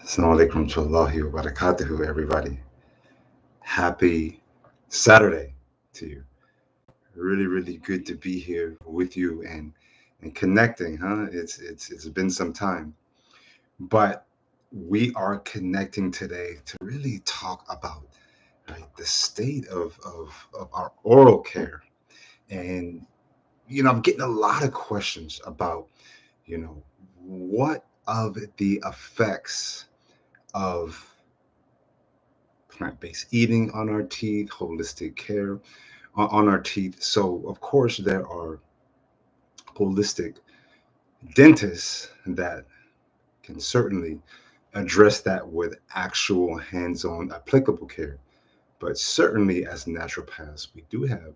Assalamu alaikum warahmatullahi wabarakatuh, everybody. Happy Saturday to you. Really, really good to be here with you and connecting, huh? It's been some time. But we are connecting today to really talk about the state of our oral care. And I'm getting a lot of questions about, what of the effects of plant-based eating on our teeth, holistic care on our teeth. So, of course, there are holistic dentists that can certainly address that with actual hands-on applicable care. But certainly, as naturopaths, we do have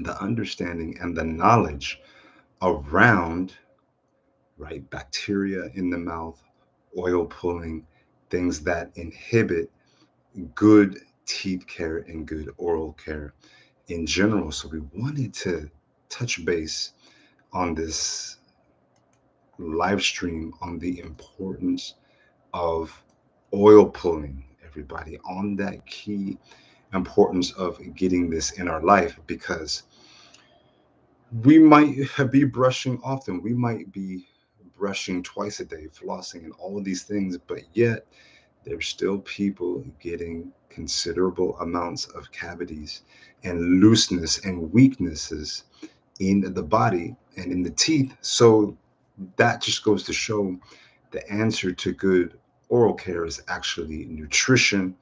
the understanding and the knowledge around bacteria in the mouth, oil pulling, things that inhibit good teeth care and good oral care in general. So we wanted to touch base on this live stream on the importance of oil pulling, everybody, on that key importance of getting this in our life, because we might be brushing often, we might be brushing twice a day, flossing, and all of these things, but yet there's still people getting considerable amounts of cavities and looseness and weaknesses in the body and in the teeth. So that just goes to show the answer to good oral care is actually nutrition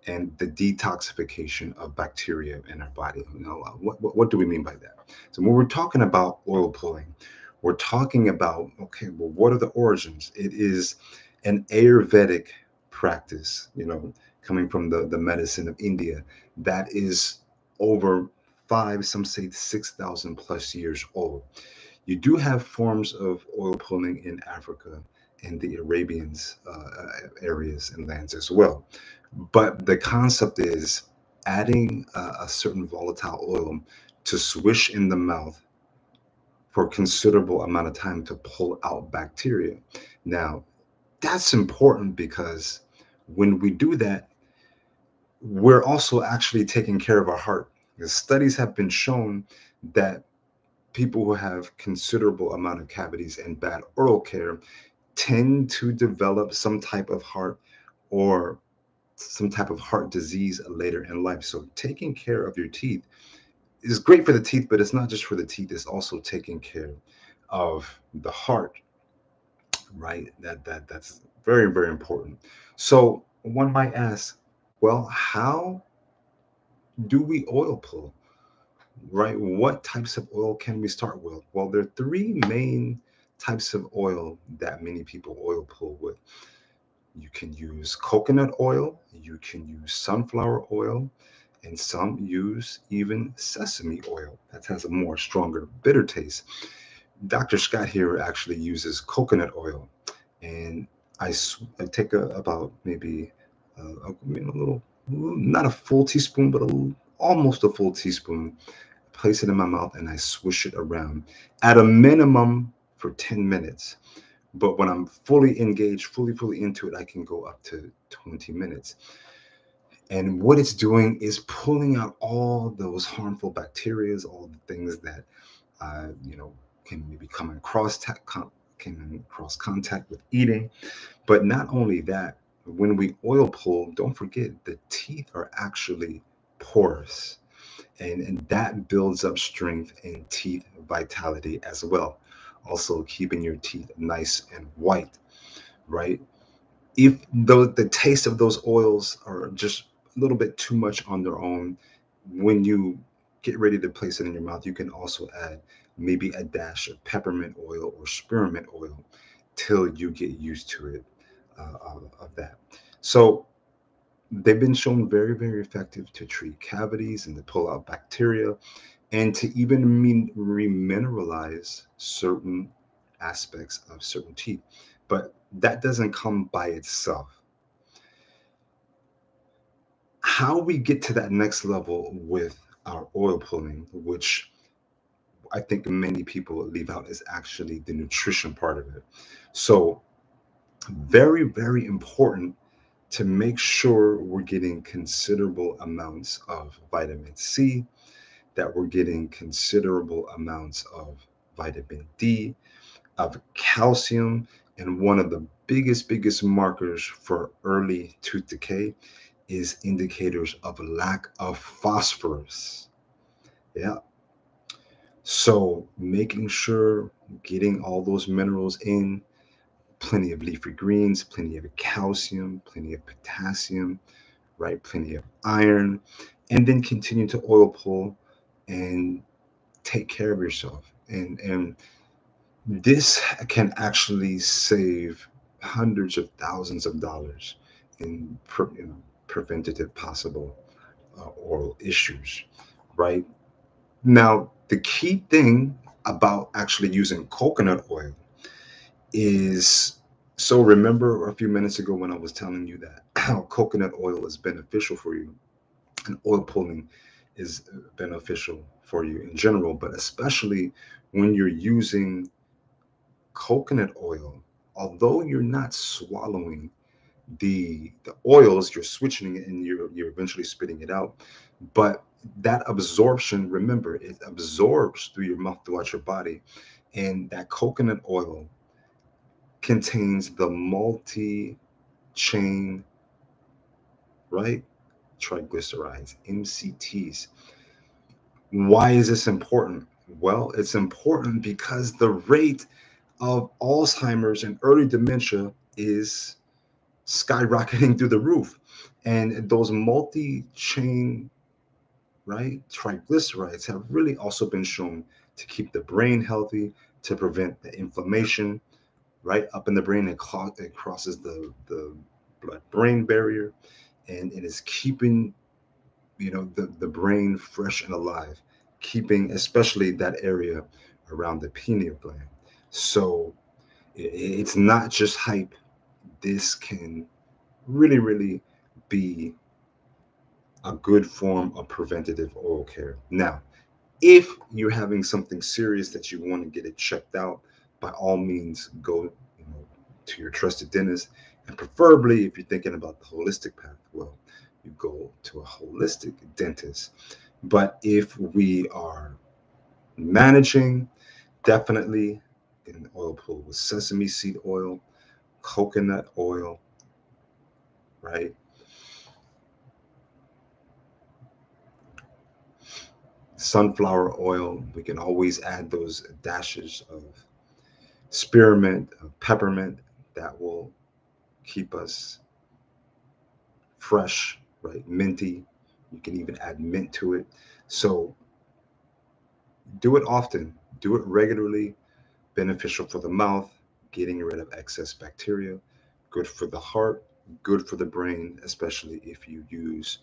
and the detoxification of bacteria in our body. What do we mean by that? So when we're talking about oil pulling, we're talking about, okay, well, what are the origins? It is an Ayurvedic practice, coming from the medicine of India that is over five, some say 6,000 plus years old. You do have forms of oil pulling in Africa and the Arabians areas and lands as well. But the concept is adding a certain volatile oil to swish in the mouth for a considerable amount of time to pull out bacteria. Now, that's important because when we do that, we're also actually taking care of our heart. The studies have been shown that people who have considerable amount of cavities and bad oral care tend to develop some type of heart or some type of heart disease later in life. So taking care of your teeth is great for the teeth, but it's not just for the teeth, it's also taking care of the heart, right? That's very, very important. So one might ask, well, how do we oil pull? Right? What types of oil can we start with? Well, there are three main types of oil that many people oil pull with. You can use coconut oil, you can use sunflower oil, and some use even sesame oil that has a more stronger bitter taste. Dr. Scott here actually uses coconut oil, and I take about maybe a little, not a full teaspoon, but almost a full teaspoon, place it in my mouth, and I swish it around at a minimum for 10 minutes. But when I'm fully engaged, fully into it, I can go up to 20 minutes. And what it's doing is pulling out all those harmful bacteria, all the things that uh, you know can maybe come in cross contact with eating. But not only that, when we oil pull, don't forget the teeth are actually porous, and that builds up strength and teeth vitality as well. Also, keeping your teeth nice and white, right? If the taste of those oils are just a little bit too much on their own, when you get ready to place it in your mouth, you can also add maybe a dash of peppermint oil or spearmint oil till you get used to it, of that. So they've been shown very, very effective to treat cavities and to pull out bacteria and to even remineralize certain aspects of certain teeth. But that doesn't come by itself. How we get to that next level with our oil pulling, which I think many people leave out, is actually the nutrition part of it. So Very, very important to make sure we're getting considerable amounts of vitamin C, that we're getting considerable amounts of vitamin D, of calcium, and one of the biggest markers for early tooth decay is indicators of lack of phosphorus. Yeah. So making sure getting all those minerals in, plenty of leafy greens, plenty of calcium, plenty of potassium, right? Plenty of iron, and then continue to oil pull and take care of yourself. And this can actually save hundreds of thousands of dollars in preventative possible oral issues, right? Now, the key thing about actually using coconut oil is, so remember a few minutes ago when I was telling you that how coconut oil is beneficial for you and oil pulling is beneficial for you in general, but especially when you're using coconut oil, although you're not swallowing the oils, you're switching it and you're eventually spitting it out. But that absorption, remember, it absorbs through your mouth throughout your body. And that coconut oil contains the multi-chain, right? Triglycerides, MCTs. Why is this important? Well, it's important because the rate of Alzheimer's and early dementia is skyrocketing through the roof. And those multi chain, right, triglycerides have really also been shown to keep the brain healthy, to prevent the inflammation, right, up in the brain. It crosses the blood brain barrier, and it is keeping, the brain fresh and alive, keeping especially that area around the pineal gland. So it's not just hype. This can really be a good form of preventative oral care. Now, if you're having something serious that you want to get it checked out, by all means go, to your trusted dentist. And preferably, if you're thinking about the holistic path, well, you go to a holistic dentist. But if we are managing, definitely get an oil pull with sesame seed oil, coconut oil, right? Sunflower oil. We can always add those dashes of spearmint, of peppermint, that will keep us fresh, right? Minty. You can even add mint to it. So do it often, do it regularly, beneficial for the mouth, getting rid of excess bacteria, good for the heart, good for the brain, especially if you use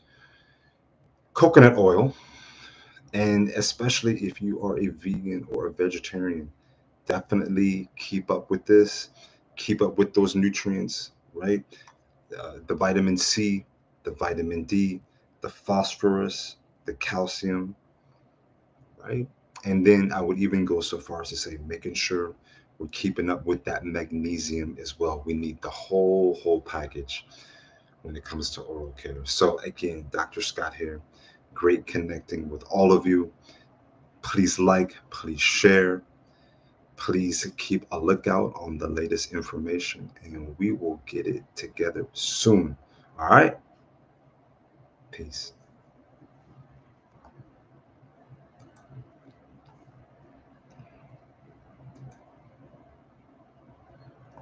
coconut oil, and especially if you are a vegan or a vegetarian. Definitely keep up with this, keep up with those nutrients, right? The vitamin C, the vitamin D, the phosphorus, the calcium, right? And then I would even go so far as to say making sure we're keeping up with that magnesium as well. We need the whole package when it comes to oral care. So again, Dr. Scott here. Great connecting with all of you. Please like, please share, please keep a lookout on the latest information, and we will get it together soon. All right. Peace.